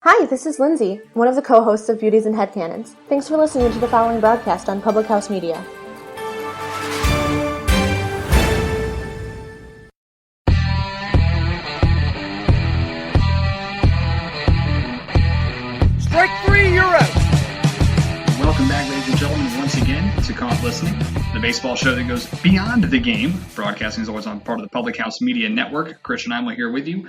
Hi, this is Lindsay, one of the co-hosts of Beauties and Headcanons. Thanks for listening to the following broadcast on Public House Media. Strike three, you're out. Welcome back, ladies and gentlemen, once again to Caught Listening, the baseball show that goes beyond the game. Broadcasting is always on part of the Public House Media Network. Christian Heimall here with you.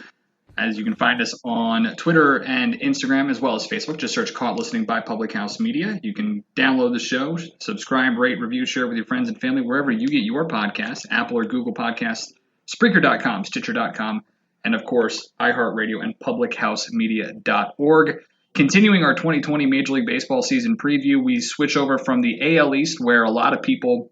As you can find us on Twitter and Instagram as well as Facebook. Just search Caught Listening by Public House Media. You can download the show, subscribe, rate, review, share with your friends and family wherever you get your podcasts, Apple or Google Podcasts, Spreaker.com, Stitcher.com, and of course, iHeartRadio and PublichHouseMedia.org. Continuing our 2020 Major League Baseball season preview, we switch over from the AL East, where a lot of people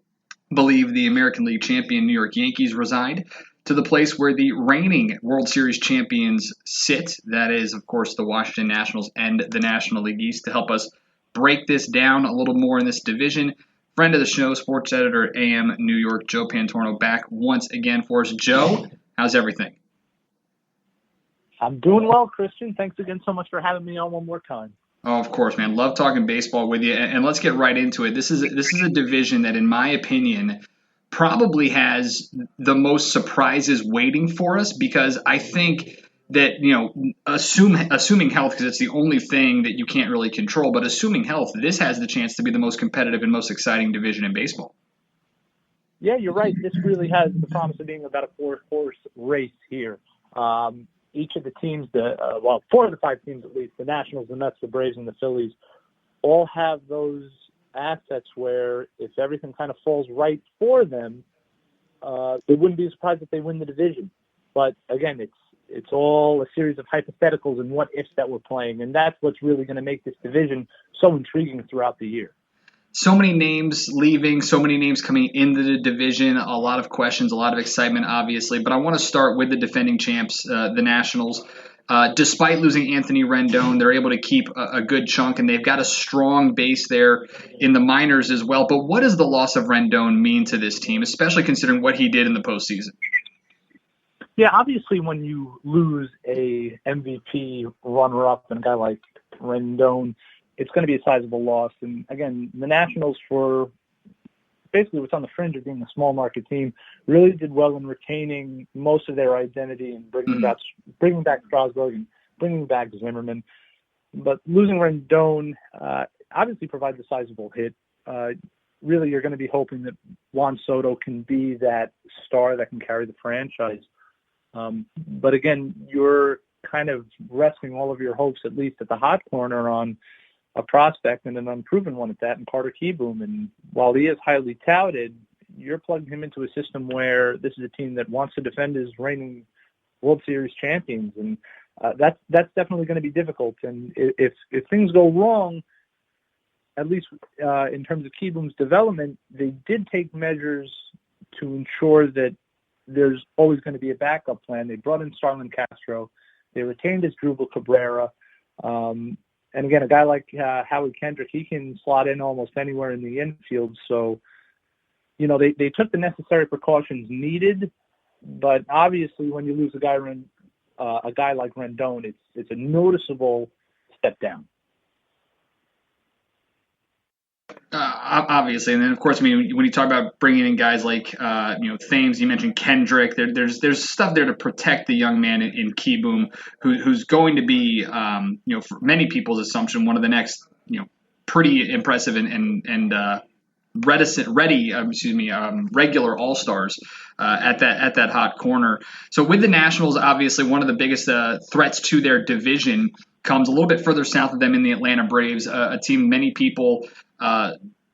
believe the American League champion New York Yankees reside, to the place where the reigning World Series champions sit. That is, of course, the Washington Nationals and the National League East. To help us break this down a little more in this division, friend of the show, sports editor, amNewYork, Joe Pantorno, back once again for us. Joe, how's everything? I'm doing well, Christian. Thanks again so much for having me on one more time. Oh, of course, man. Love talking baseball with you. And let's get right into it. This is a division that, in my opinion, probably has the most surprises waiting for us, because I think that, assuming health, because it's the only thing that you can't really control, but assuming health, this has the chance to be the most competitive and most exciting division in baseball. Yeah, you're right. This really has the promise of being about a four-horse race here. Each of the teams, four of the five teams at least, the Nationals, the Mets, the Braves, and the Phillies, all have those assets where if everything kind of falls right for them, it wouldn't be surprised if they win the division. But again, it's all a series of hypotheticals and what ifs that we're playing, and that's what's really going to make this division so intriguing throughout the year. So many names leaving, so many names coming into the division, a lot of questions, a lot of excitement, obviously. But I want to start with the defending champs, the Nationals. Despite losing Anthony Rendon, they're able to keep a good chunk, and they've got a strong base there in the minors as well. But what does the loss of Rendon mean to this team, especially considering what he did in the postseason? Yeah, obviously when you lose a MVP runner-up and a guy like Rendon, it's going to be a sizable loss. And again, the Nationals, for basically what's on the fringe of being a small market team, really did well in retaining most of their identity and bringing back Strasburg and bringing back Zimmerman. But losing Rendon obviously provides a sizable hit. Really, you're going to be hoping that Juan Soto can be that star that can carry the franchise. But again, you're kind of resting all of your hopes, at least at the hot corner, on a prospect and an unproven one at that, and Carter Kieboom. And while he is highly touted, you're plugging him into a system where this is a team that wants to defend as reigning World Series champions, and that's definitely going to be difficult. And if things go wrong, at least in terms of Kieboom's development, they did take measures to ensure that there's always going to be a backup plan. They brought in Starlin Castro. They retained Asdrubal Cabrera. And again, a guy like Howie Kendrick, he can slot in almost anywhere in the infield. So, they took the necessary precautions needed. But obviously, when you lose a guy like Rendon, it's a noticeable step down. Obviously, and then of course, I mean, when you talk about bringing in guys like Thames, you mentioned Kendrick. There's stuff there to protect the young man in Kieboom, who's going to be for many people's assumption, one of the next pretty impressive and regular all-stars at that hot corner. So with the Nationals, obviously one of the biggest threats to their division comes a little bit further south of them in the Atlanta Braves, a team many people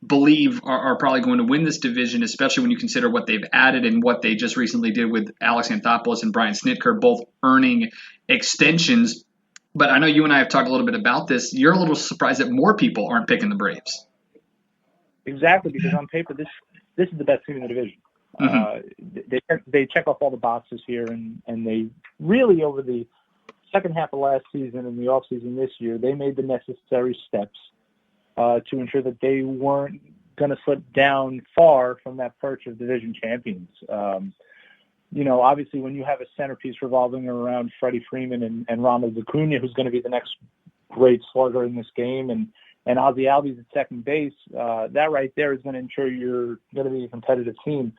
believe are probably going to win this division, especially when you consider what they've added and what they just recently did with Alex Anthopoulos and Brian Snitker, both earning extensions. But I know you and I have talked a little bit about this. You're a little surprised that more people aren't picking the Braves. Exactly, because on paper, this is the best team in the division. Mm-hmm. They check off all the boxes here, and they really, over the second half of last season and the offseason this year, they made the necessary steps to ensure that they weren't going to slip down far from that perch of division champions. Obviously when you have a centerpiece revolving around Freddie Freeman and Ronald Acuna, who's going to be the next great slugger in this game, and Ozzie Albies at second base. That right there is going to ensure you're going to be a competitive team.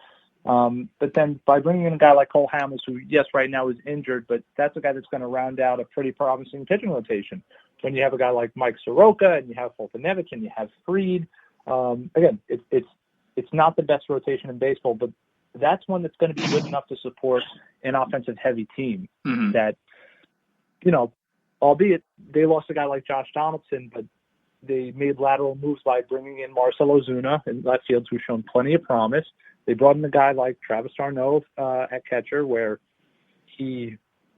But then by bringing in a guy like Cole Hamels, who, yes, right now is injured, but that's a guy that's going to round out a pretty promising pitching rotation. When you have a guy like Mike Soroka and you have Fultonevich and you have Fried, again, it's not the best rotation in baseball, but that's one that's going to be good enough to support an offensive-heavy team that, albeit they lost a guy like Josh Donaldson, but they made lateral moves by bringing in Marcell Ozuna in left field, who's shown plenty of promise. They brought in a guy like Travis d'Arnaud at catcher, where he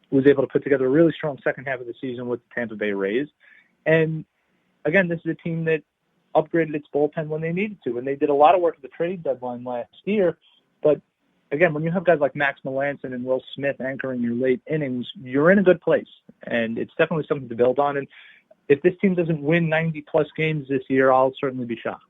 was able to put together a really strong second half of the season with the Tampa Bay Rays. And, again, this is a team that upgraded its bullpen when they needed to. And they did a lot of work at the trade deadline last year. But, again, when you have guys like Max Melanson and Will Smith anchoring your late innings, you're in a good place. And it's definitely something to build on. And if this team doesn't win 90-plus games this year, I'll certainly be shocked.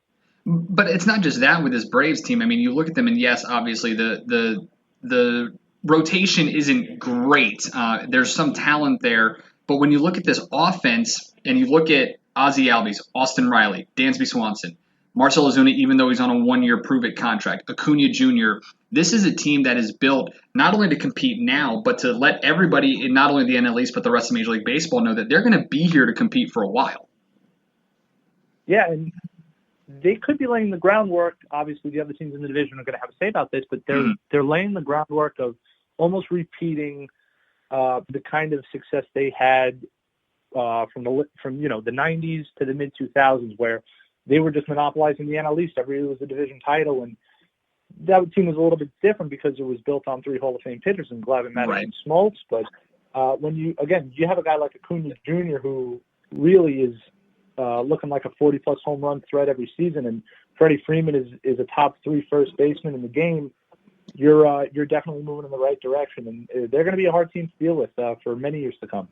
But it's not just that with this Braves team. I mean, you look at them, and yes, obviously the rotation isn't great. There's some talent there. But when you look at this offense and you look at Ozzie Albies, Austin Riley, Dansby Swanson, Marcell Ozuna, even though he's on a one-year prove-it contract, Acuna Jr., this is a team that is built not only to compete now, but to let everybody, in not only the NL East, but the rest of Major League Baseball, know that they're going to be here to compete for a while. Yeah, and they could be laying the groundwork. Obviously, the other teams in the division are going to have a say about this, but they're laying the groundwork of almost repeating the kind of success they had from the 90s to the mid 2000s, where they were just monopolizing the NL East. Every year was a division title, and that team was a little bit different because it was built on three Hall of Fame pitchers in Glavine, Maddox, and Smoltz. But when you have a guy like Acuna Jr. who really is looking like a 40-plus home run threat every season, and Freddie Freeman is a top 3 first baseman in the game, you're definitely moving in the right direction, and they're going to be a hard team to deal with for many years to come.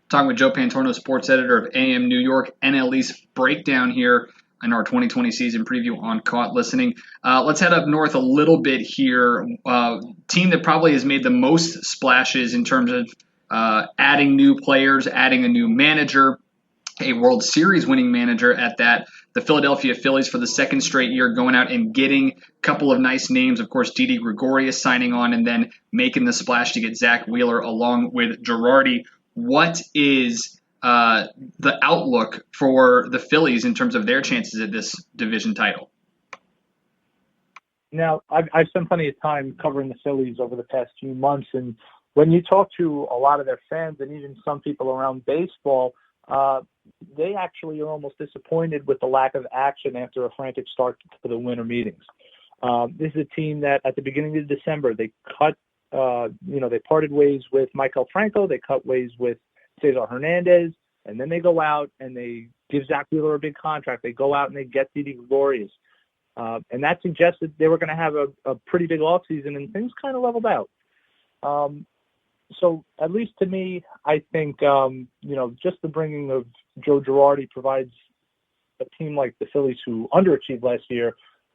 Talking with Joe Pantorno, sports editor of amNewYork, NL East breakdown here in our 2020 season preview on Caught Listening. Let's head up north a little bit here. Team that probably has made the most splashes in terms of adding new players, adding a new manager, a World Series winning manager at that. The Philadelphia Phillies, for the second straight year, going out and getting a couple of nice names. Of course, Didi Gregorius signing on and then making the splash to get Zach Wheeler along with Girardi. What is the outlook for the Phillies in terms of their chances at this division title? Now, I've spent plenty of time covering the Phillies over the past few months, and when you talk to a lot of their fans and even some people around baseball, they actually are almost disappointed with the lack of action after a frantic start to the winter meetings. This is a team that at the beginning of December, they parted ways with Maikel Franco, they cut ways with Cesar Hernandez, and then they go out and they give Zach Wheeler a big contract. They go out and they get Didi Gregorius. And that suggested they were going to have a pretty big offseason, and things kind of leveled out. So at least to me, I think, just the bringing of Joe Girardi provides a team like the Phillies, who underachieved last year,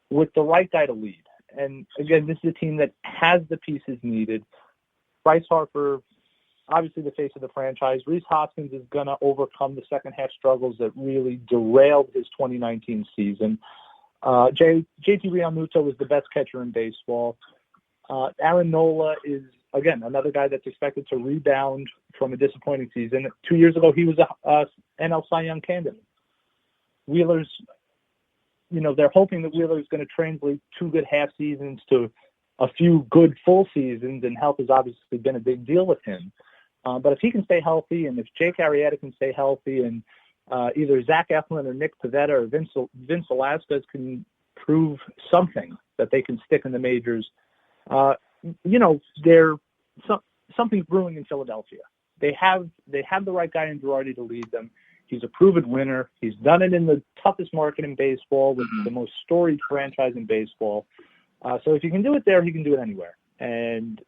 with the right guy to lead. And again, this is a team that has the pieces needed. Bryce Harper, obviously the face of the franchise. Rhys Hoskins is going to overcome the second half struggles that really derailed his 2019 season. JT Realmuto is the best catcher in baseball. Aaron Nola is, again, another guy that's expected to rebound from a disappointing season. 2 years ago, he was a NL Cy Young candidate. Wheeler's, they're hoping that Wheeler's going to translate 2 good half seasons to a few good full seasons, and health has obviously been a big deal with him. But if he can stay healthy, and if Jake Arrieta can stay healthy, and either Zach Eflin or Nick Pivetta or Vince Velasquez can prove something that they can stick in the majors, something's brewing in Philadelphia. They have the right guy in Girardi to lead them. He's a proven winner. He's done it in the toughest market in baseball with the most storied franchise in baseball. So if he can do it there, he can do it anywhere. And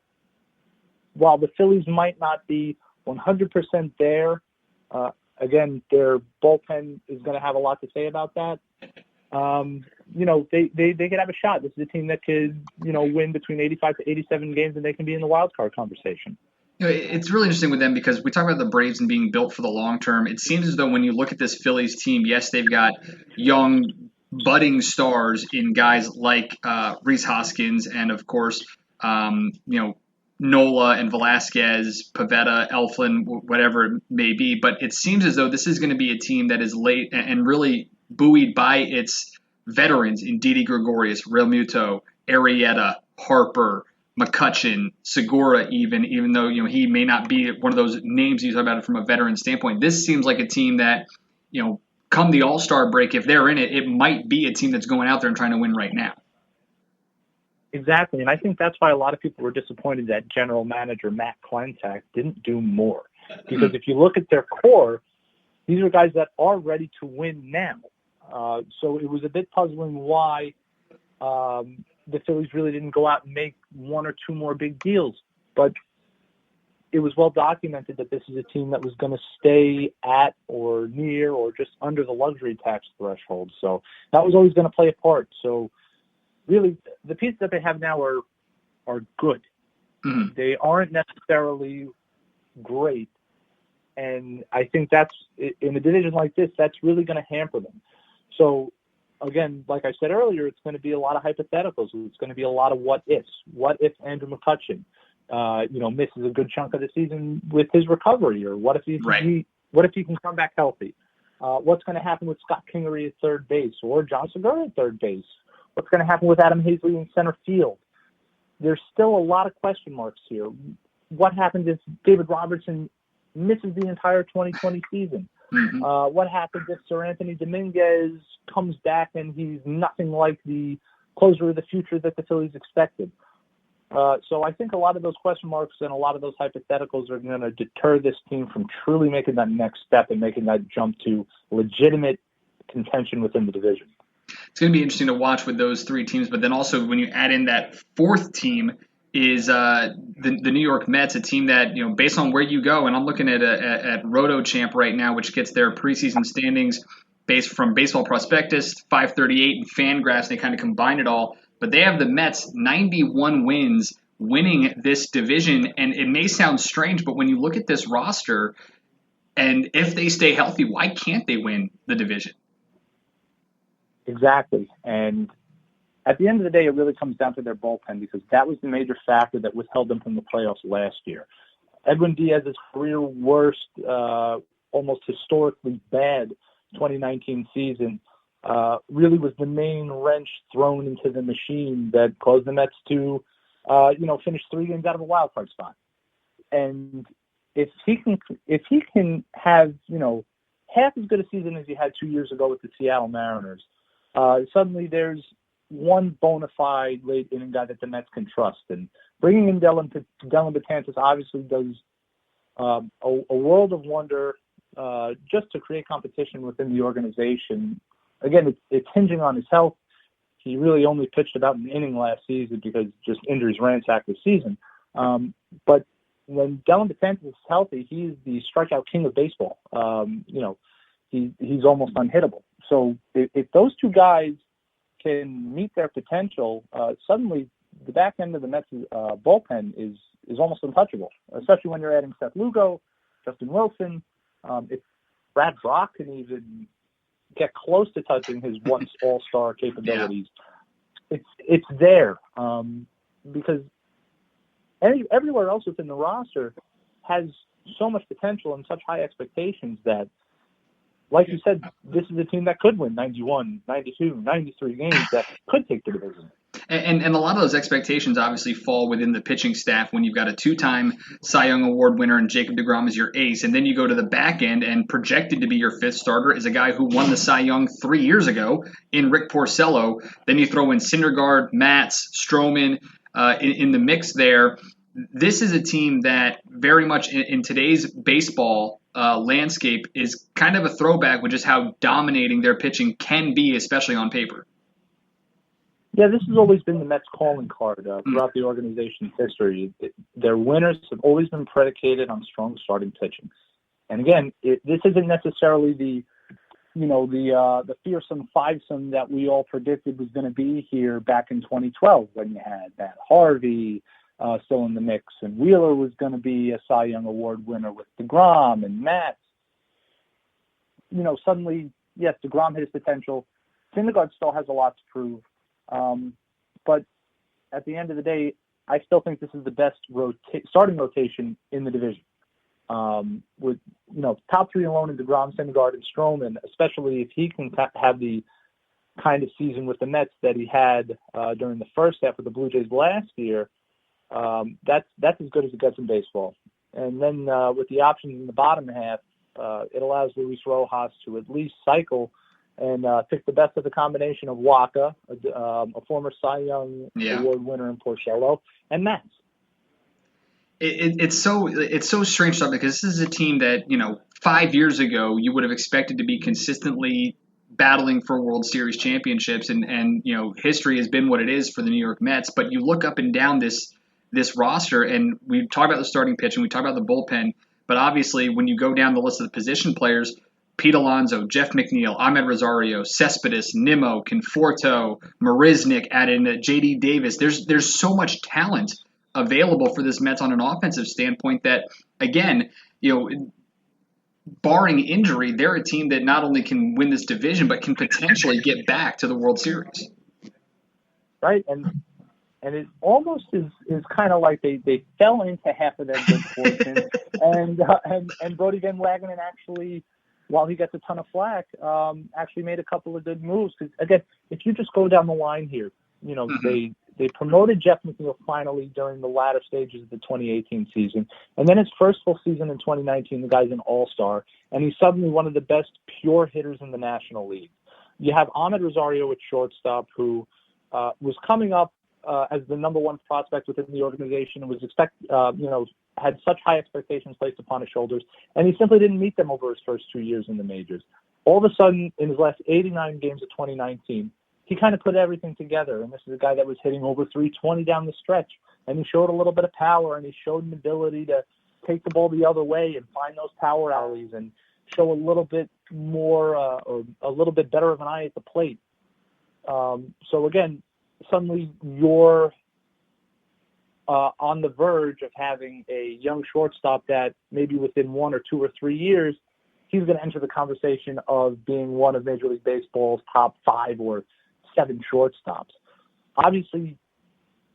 while the Phillies might not be 100% there, again, their bullpen is going to have a lot to say about that. They could have a shot. This is a team that could, win between 85 to 87 games, and they can be in the wild card conversation. It's really interesting with them because we talk about the Braves and being built for the long term. It seems as though when you look at this Phillies team, yes, they've got young, budding stars in guys like Rhys Hoskins and, of course, Nola and Velasquez, Pivetta, Elflin, whatever it may be. But it seems as though this is going to be a team that is late and really buoyed by its veterans in Didi Gregorius, Realmuto, Arrieta, Harper, McCutchen, Segura, even though he may not be one of those names you talk about it from a veteran standpoint. This seems like a team that, come the All-Star break, if they're in it, it might be a team that's going out there and trying to win right now. Exactly, and I think that's why a lot of people were disappointed that general manager Matt Klentak didn't do more. Because if you look at their core, these are guys that are ready to win now. So it was a bit puzzling why the Phillies really didn't go out and make one or two more big deals. But it was well documented that this is a team that was going to stay at or near or just under the luxury tax threshold. So that was always going to play a part. So really, the pieces that they have now are good. Mm-hmm. They aren't necessarily great. And I think that's, in a division like this, that's really going to hamper them. So, again, like I said earlier, it's going to be a lot of hypotheticals. It's going to be a lot of what ifs. What if Andrew McCutchen, misses a good chunk of the season with his recovery, or what if he can come back healthy? What's going to happen with Scott Kingery at third base or John Segura at third base? What's going to happen with Adam Hazley in center field? There's still a lot of question marks here. What happens if David Robertson misses the entire 2020 season? Mm-hmm. What happens if Sir Anthony Dominguez comes back and he's nothing like the closer of the future that the Phillies expected? So I think a lot of those question marks and a lot of those hypotheticals are going to deter this team from truly making that next step and making that jump to legitimate contention within the division. It's going to be interesting to watch with those three teams, but then also when you add in that fourth team is the New York Mets, a team that, based on where you go, and I'm looking at RotoChamp right now, which gets their preseason standings based from Baseball Prospectus, 538, and Fangraphs. They kind of combine it all, but they have the Mets 91 wins winning this division, and it may sound strange, but when you look at this roster, and if they stay healthy, why can't they win the division? Exactly, and at the end of the day, it really comes down to their bullpen, because that was the major factor that withheld them from the playoffs last year. Edwin Diaz's career worst, almost historically bad 2019 season really was the main wrench thrown into the machine that caused the Mets to, finish 3 games out of a wild card spot. And if he can have, half as good a season as he had 2 years ago with the Seattle Mariners, suddenly there's one bona fide late inning guy that the Mets can trust. And bringing in Dellin Betances obviously does a world of wonder just to create competition within the organization. Again, it's hinging on his health. He really only pitched about an inning last season because just injuries ransacked the season. But when Dellin Betances is healthy, he's the strikeout king of baseball. He's almost unhittable. So if those two guys can meet their potential, suddenly the back end of the Mets bullpen is almost untouchable, especially when you're adding Seth Lugo, Justin Wilson. If Brad Brock can even get close to touching his once all-star capabilities, it's there, because everywhere else within the roster has so much potential and such high expectations that, like you said, this is a team that could win 91, 92, 93 games, that could take the division. And a lot of those expectations obviously fall within the pitching staff when you've got a 2-time Cy Young Award winner and Jacob deGrom as your ace. And then you go to the back end, and projected to be your 5th starter is a guy who won the Cy Young 3 years ago in Rick Porcello. Then you throw in Syndergaard, Matz, Stroman in the mix there. This is a team that very much in today's baseball landscape is kind of a throwback with just how dominating their pitching can be, especially on paper. Yeah, this has always been the Mets' calling card throughout the organization's history. Their winners have always been predicated on strong starting pitching. And again, this isn't necessarily the fearsome fivesome that we all predicted was going to be here back in 2012 when you had Matt Harvey, still in the mix, and Wheeler was going to be a Cy Young Award winner with DeGrom and Matz. Suddenly, yes, DeGrom hit his potential. Syndergaard still has a lot to prove. But at the end of the day, I still think this is the best starting rotation in the division. With top three alone in DeGrom, Syndergaard, and Stroman, especially if he can have the kind of season with the Mets that he had during the first half of the Blue Jays last year, that's as good as it gets in baseball. And then with the options in the bottom half, it allows Luis Rojas to at least cycle and pick the best of the combination of Waka, a former Cy Young Award winner in Porcello, and Matz. It's so strange stuff because this is a team that 5 years ago you would have expected to be consistently battling for World Series championships, and history has been what it is for the New York Mets. But you look up and down this roster, and we talk about the starting pitch and we talk about the bullpen. But obviously, when you go down the list of the position players, Pete Alonso, Jeff McNeil, Ahmed Rosario, Cespedes, Nimmo, Conforto, Marisnick, added in J.D. Davis. There's so much talent available for this Mets on an offensive standpoint that, again, barring injury, they're a team that not only can win this division, but can potentially get back to the World Series. Right, and it almost is kind of like they fell into half of their good fortune, and Brody Van Wagenen actually, while he gets a ton of flack, actually made a couple of good moves. Because again, if you just go down the line here, they promoted Jeff McNeil finally during the latter stages of the 2018 season, and then his first full season in 2019, the guy's an all-star, and he's suddenly one of the best pure hitters in the National League. You have Ahmed Rosario at shortstop, who was coming up as the number one prospect within the organization, and was had such high expectations placed upon his shoulders, and he simply didn't meet them over his first 2 years in the majors. All of a sudden, in his last 89 games of 2019, he kind of put everything together, and this is a guy that was hitting over 320 down the stretch, and he showed a little bit of power, and he showed an ability to take the ball the other way and find those power alleys and show a little bit more or a little bit better of an eye at the plate. So again, suddenly you're on the verge of having a young shortstop that maybe within 1 or 2 or 3 years, he's going to enter the conversation of being one of Major League Baseball's top 5 or 7 shortstops. Obviously,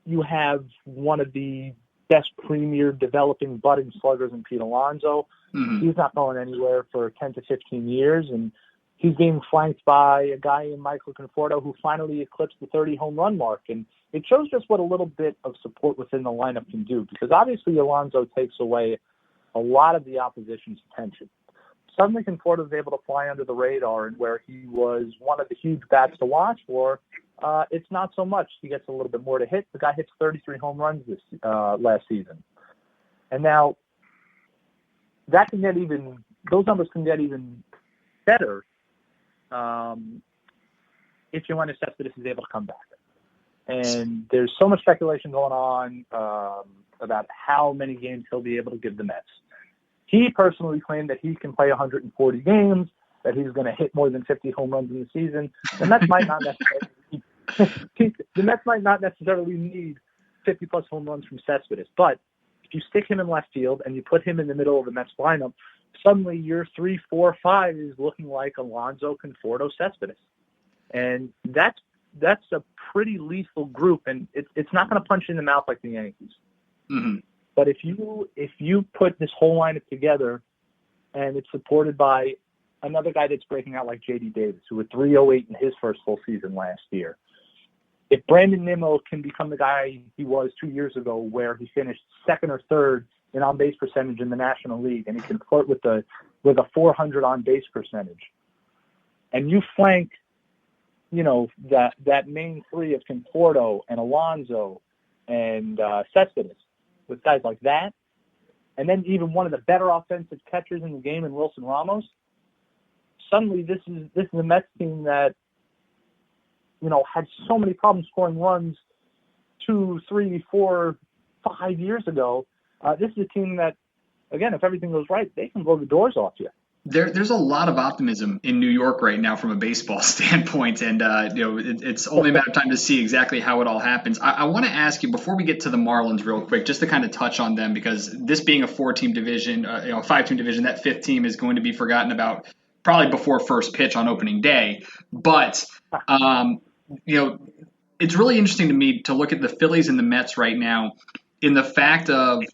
you have one of the best premier developing budding sluggers in Pete Alonso. Mm-hmm. He's not going anywhere for 10 to 15 years, and he's being flanked by a guy in Michael Conforto who finally eclipsed the 30 home run mark. And it shows just what a little bit of support within the lineup can do, because obviously Alonso takes away a lot of the opposition's attention. Suddenly Conforto is able to fly under the radar, and where he was one of the huge bats to watch for, it's not so much. He gets a little bit more to hit. The guy hits 33 home runs this last season. And now that can get even, those numbers can get even better if Yoenis Cespedes is able to come back. And there's so much speculation going on about how many games he'll be able to give the Mets. He personally claimed that he can play 140 games, that he's going to hit more than 50 home runs in the season. The Mets might not necessarily need 50-plus home runs from Cespedes. But if you stick him in left field and you put him in the middle of the Mets lineup, suddenly your 3, 4, 5 is looking like Alonso, Conforto, Cespedes. And that's a pretty lethal group, and it's not going to punch you in the mouth like the Yankees. Mm-hmm. But if you put this whole lineup together, and it's supported by another guy that's breaking out like J.D. Davis, who had 308 in his first full season last year. If Brandon Nimmo can become the guy he was 2 years ago, where he finished second or third in on-base percentage in the National League, and he can flirt with a 400 on-base percentage, and you flank, that main three of Conforto and Alonso and Cespedes with guys like that, and then even one of the better offensive catchers in the game in Wilson Ramos, suddenly this is a Mets team that, had so many problems scoring runs 2, 3, 4, 5 years ago. This is a team that, again, if everything goes right, they can blow the doors off you. There's a lot of optimism in New York right now from a baseball standpoint, and it's only a matter of time to see exactly how it all happens. I want to ask you before we get to the Marlins real quick, just to kind of touch on them, because this being a 4-team division, a 5-team division, that 5th team is going to be forgotten about probably before first pitch on opening day. But it's really interesting to me to look at the Phillies and the Mets right now in the fact of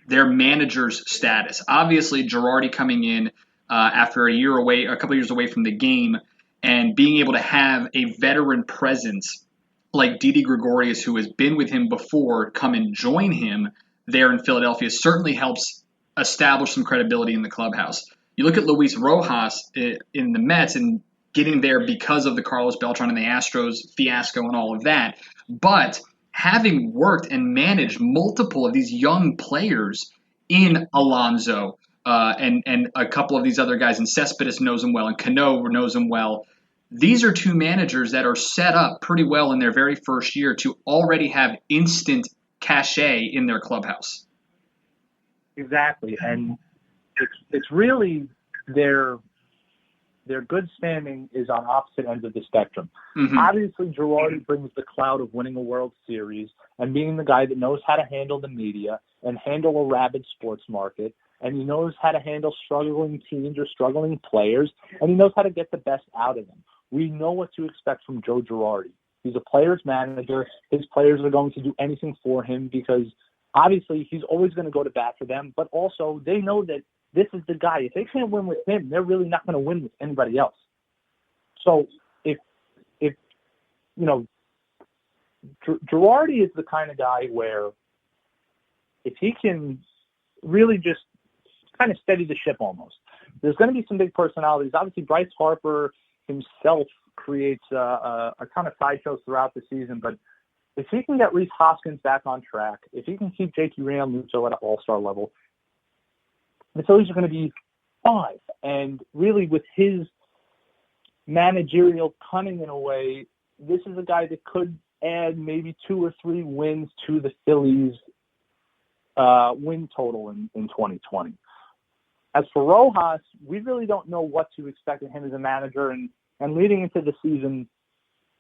their manager's status. Obviously, Girardi coming in after a couple of years away from the game, and being able to have a veteran presence like Didi Gregorius, who has been with him before, come and join him there in Philadelphia certainly helps establish some credibility in the clubhouse. You look at Luis Rojas in the Mets and getting there because of the Carlos Beltran and the Astros fiasco and all of that, but having worked and managed multiple of these young players in Alonso, and a couple of these other guys, and Cespedes knows him well, and Cano knows him well. These are two managers that are set up pretty well in their very first year to already have instant cachet in their clubhouse. Exactly, and it's really their good standing is on opposite ends of the spectrum. Mm-hmm. Obviously, Girardi brings the cloud of winning a World Series and being the guy that knows how to handle the media and handle a rabid sports market. And he knows how to handle struggling teams or struggling players, and he knows how to get the best out of them. We know what to expect from Joe Girardi. He's a player's manager. His players are going to do anything for him because obviously he's always going to go to bat for them, but also they know that this is the guy. If they can't win with him, they're really not going to win with anybody else. So if Girardi is the kind of guy where if he can really just kind of steady the ship almost. There's going to be some big personalities. Obviously, Bryce Harper himself creates a ton of sideshows throughout the season, but if he can get Rhys Hoskins back on track, if he can keep JT Realmuto at an all-star level, the Phillies are going to be fine. And really, with his managerial cunning in a way, this is a guy that could add maybe 2 or 3 wins to the Phillies' win total in 2020. As for Rojas, we really don't know what to expect of him as a manager. And leading into the season,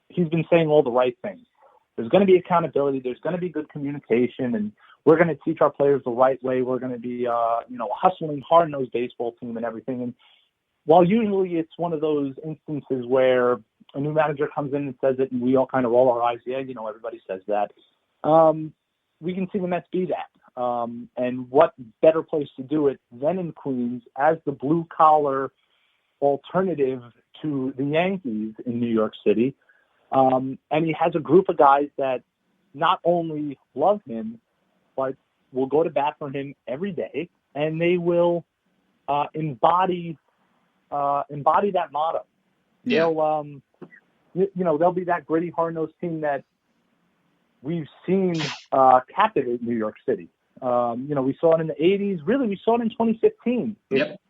he's been saying all the right things. There's going to be accountability. There's going to be good communication. And we're going to teach our players the right way. We're going to be, a hustling, hard-nosed baseball team and everything. And while usually it's one of those instances where a new manager comes in and says it and we all kind of roll our eyes, yeah, everybody says that, we can see the Mets be that. And what better place to do it than in Queens as the blue-collar alternative to the Yankees in New York City. And he has a group of guys that not only love him, but will go to bat for him every day, and they will embody that motto. Yeah. They'll be that gritty, hard-nosed team that we've seen captivate New York City. We saw it in the 80s. Really, we saw it in 2015. Yep.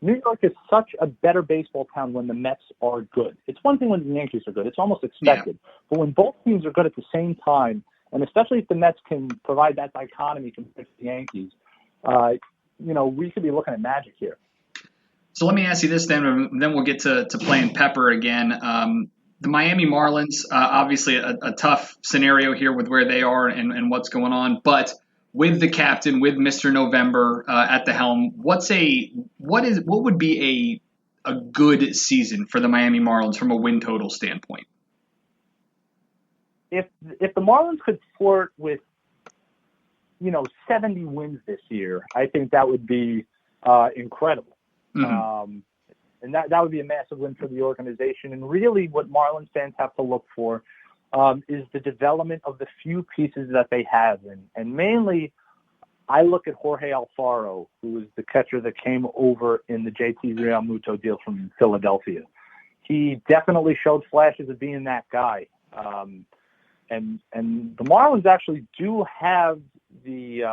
New York is such a better baseball town when the Mets are good. It's one thing when the Yankees are good. It's almost expected. Yeah. But when both teams are good at the same time, and especially if the Mets can provide that dichotomy compared to the Yankees, we could be looking at magic here. So let me ask you this then, and then we'll get to playing Pepper again. The Miami Marlins, obviously a tough scenario here with where they are and what's going on, but with the captain, with Mr. November at the helm, what would be a good season for the Miami Marlins from a win total standpoint? If the Marlins could flirt with 70 wins this year, I think that would be incredible. Mm-hmm. And that would be a massive win for the organization. And really what Marlins fans have to look for is the development of the few pieces that they have. And mainly, I look at Jorge Alfaro, who was the catcher that came over in the JT Realmuto deal from Philadelphia. He definitely showed flashes of being that guy. And the Marlins actually do have the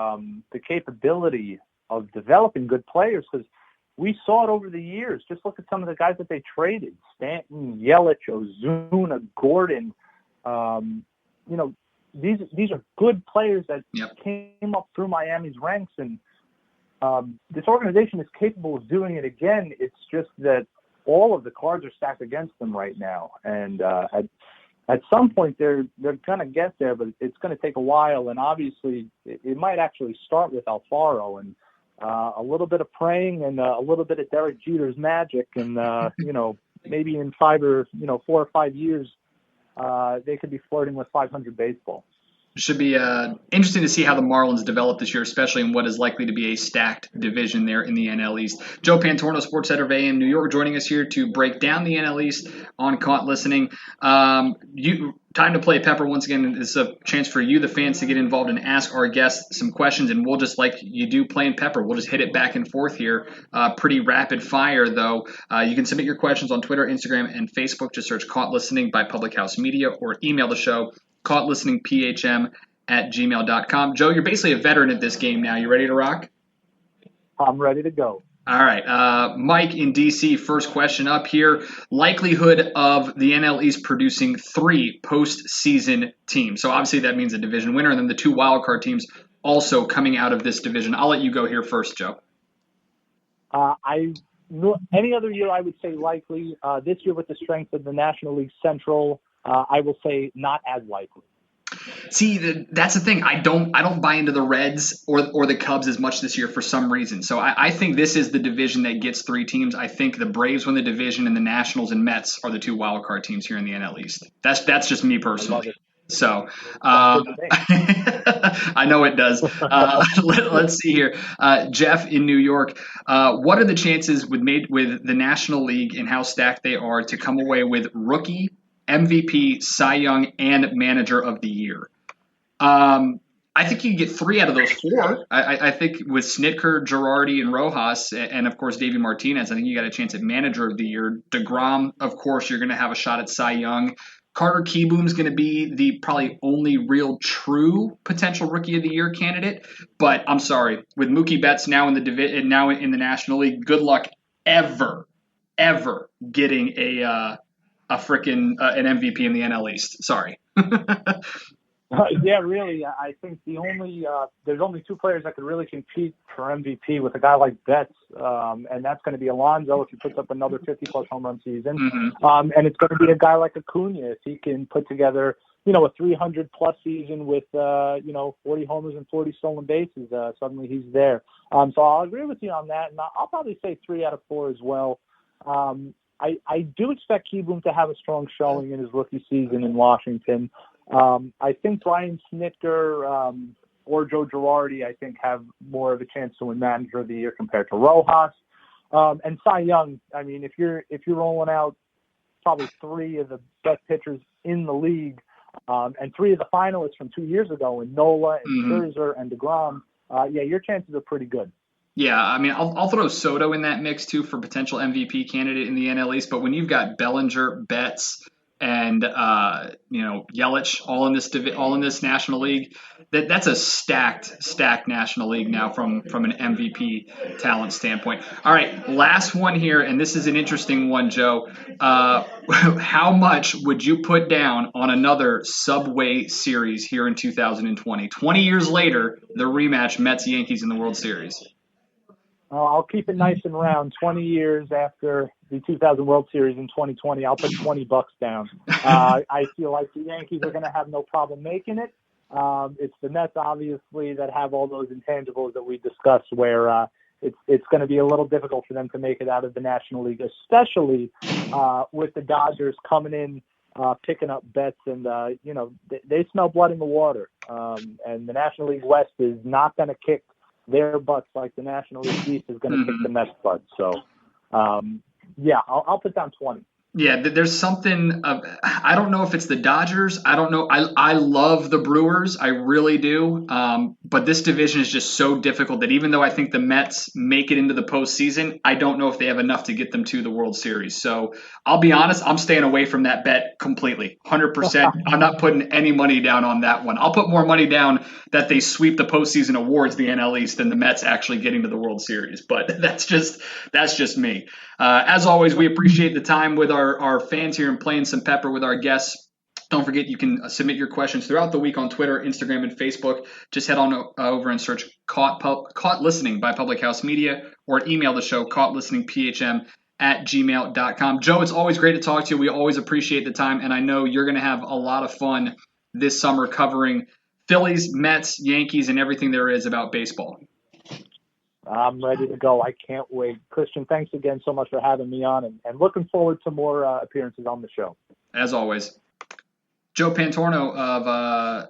capability of developing good players because we saw it over the years. Just look at some of the guys that they traded: Stanton, Yelich, Ozuna, Gordon. These are good players that came up through Miami's ranks, and this organization is capable of doing it again. It's just that all of the cards are stacked against them right now. And at some point, they're going to get there, but it's going to take a while. And obviously, it might actually start with Alfaro and a little bit of praying and a little bit of Derek Jeter's magic. And, maybe in 4 or 5 years, they could be flirting with 500 baseball. Should be interesting to see how the Marlins develop this year, especially in what is likely to be a stacked division there in the NL East. Joe Pantorno, sports editor of amNewYork, joining us here to break down the NL East on Caught Listening. Time to play Pepper once again. It's a chance for you, the fans, to get involved and ask our guests some questions, and we'll just, like you do playing Pepper, we'll just hit it back and forth here. Pretty rapid fire, though. You can submit your questions on Twitter, Instagram, and Facebook. Just search Caught Listening by Public House Media or email the show, caughtlisteningphm@gmail.com. Joe, you're basically a veteran at this game now. You ready to rock? I'm ready to go. All right. Mike in D.C., first question up here. Likelihood of the NL East producing 3 postseason teams. So obviously that means a division winner, and then the 2 wildcard teams also coming out of this division. I'll let you go here first, Joe. Any other year I would say likely. This year with the strength of the National League Central, I will say not as likely. See, that's the thing. I don't buy into the Reds or the Cubs as much this year for some reason. So I think this is the division that gets 3 teams. I think the Braves win the division, and the Nationals and Mets are the 2 wildcard teams here in the NL East. That's just me personally. So I know it does. Let's see here. Jeff in New York. What are the chances with the National League and how stacked they are to come away with rookie, MVP, Cy Young, and Manager of the Year? I think you can get 3 out of those 4. I think with Snitker, Girardi, and Rojas, and of course Davey Martinez, I think you got a chance at Manager of the Year. DeGrom, of course, you're going to have a shot at Cy Young. Carter Kieboom's going to be the probably only real true potential Rookie of the Year candidate. But I'm sorry, with Mookie Betts now in the National League, good luck ever getting an MVP in the NL East. Sorry. Yeah, really. I think there's only 2 players that could really compete for MVP with a guy like Betts, and that's going to be Alonso if he puts up another 50-plus home run season, and it's going to be a guy like Acuna if he can put together, a 300-plus season with 40 homers and 40 stolen bases. Suddenly he's there. So I'll agree with you on that, and I'll probably say 3 out of 4 as well. I do expect Kieboom to have a strong showing in his rookie season in Washington. I think Brian Snitker or Joe Girardi, I think, have more of a chance to win Manager of the Year compared to Rojas. And Cy Young, I mean, if you're rolling out probably 3 of the best pitchers in the league, and 3 of the finalists from 2 years ago in Nola and Scherzer and DeGrom, your chances are pretty good. Yeah, I mean, I'll throw Soto in that mix too for potential MVP candidate in the NL East. But when you've got Bellinger, Betts, and Yelich all in this National League, that's a stacked National League now from an MVP talent standpoint. All right, last one here, and this is an interesting one, Joe. How much would you put down on another Subway Series here in 2020? 20 years later, the rematch, Mets-Yankees in the World Series. I'll keep it nice and round. 20 years after the 2000 World Series in 2020, I'll put $20 down. I feel like the Yankees are going to have no problem making it. It's the Mets, obviously, that have all those intangibles that we discussed, where it's going to be a little difficult for them to make it out of the National League, especially with the Dodgers coming in, picking up bets, and they smell blood in the water. And the National League West is not going to kick their butts like the National League East is going to kick the Mets' butts. So, I'll put down 20. Yeah, there's something I don't know if it's the Dodgers. I don't know. I love the Brewers. I really do. But this division is just so difficult that even though I think the Mets make it into the postseason, I don't know if they have enough to get them to the World Series. So I'll be honest, I'm staying away from that bet completely, 100%. I'm not putting any money down on that one. I'll put more money down that they sweep the postseason awards, the NL East, than the Mets actually getting to the World Series. But that's just me. As always, we appreciate the time with our fans here and playing some Pepper with our guests. Don't forget, you can submit your questions throughout the week on Twitter, Instagram, and Facebook. Just head on over and search Caught Listening by Public House Media, or email the show, caughtlisteningphm@gmail.com. Joe, it's always great to talk to you. We always appreciate the time, and I know you're going to have a lot of fun this summer covering Phillies, Mets, Yankees, and everything there is about baseball. I'm ready to go. I can't wait. Christian, thanks again so much for having me on, and looking forward to more appearances on the show. As always. Joe Pantorno of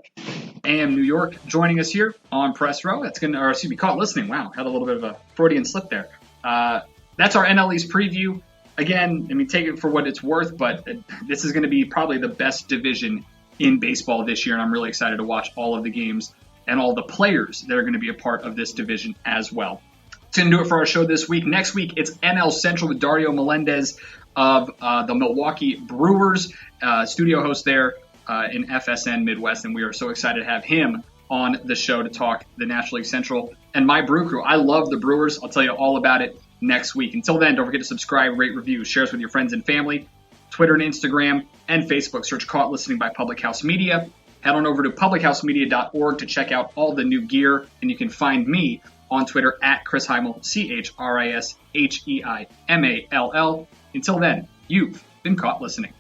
amNewYork joining us here on Press Row. Caught Listening. Wow, had a little bit of a Freudian slip there. That's our NL East preview. Again, take it for what it's worth, but this is going to be probably the best division in baseball this year, and I'm really excited to watch all of the games and all the players that are going to be a part of this division as well. It's going to do it for our show this week. Next week, it's NL Central with Dario Melendez of the Milwaukee Brewers, studio host there in FSN Midwest, and we are so excited to have him on the show to talk the National League Central and my brew crew. I love the Brewers. I'll tell you all about it next week. Until then, don't forget to subscribe, rate, review, share us with your friends and family. Twitter and Instagram and Facebook. Search Caught Listening by Public House Media. Head on over to publichousemedia.org to check out all the new gear, and you can find me on Twitter at Chris Heimall, ChrisHeimal. Until then, you've been caught listening.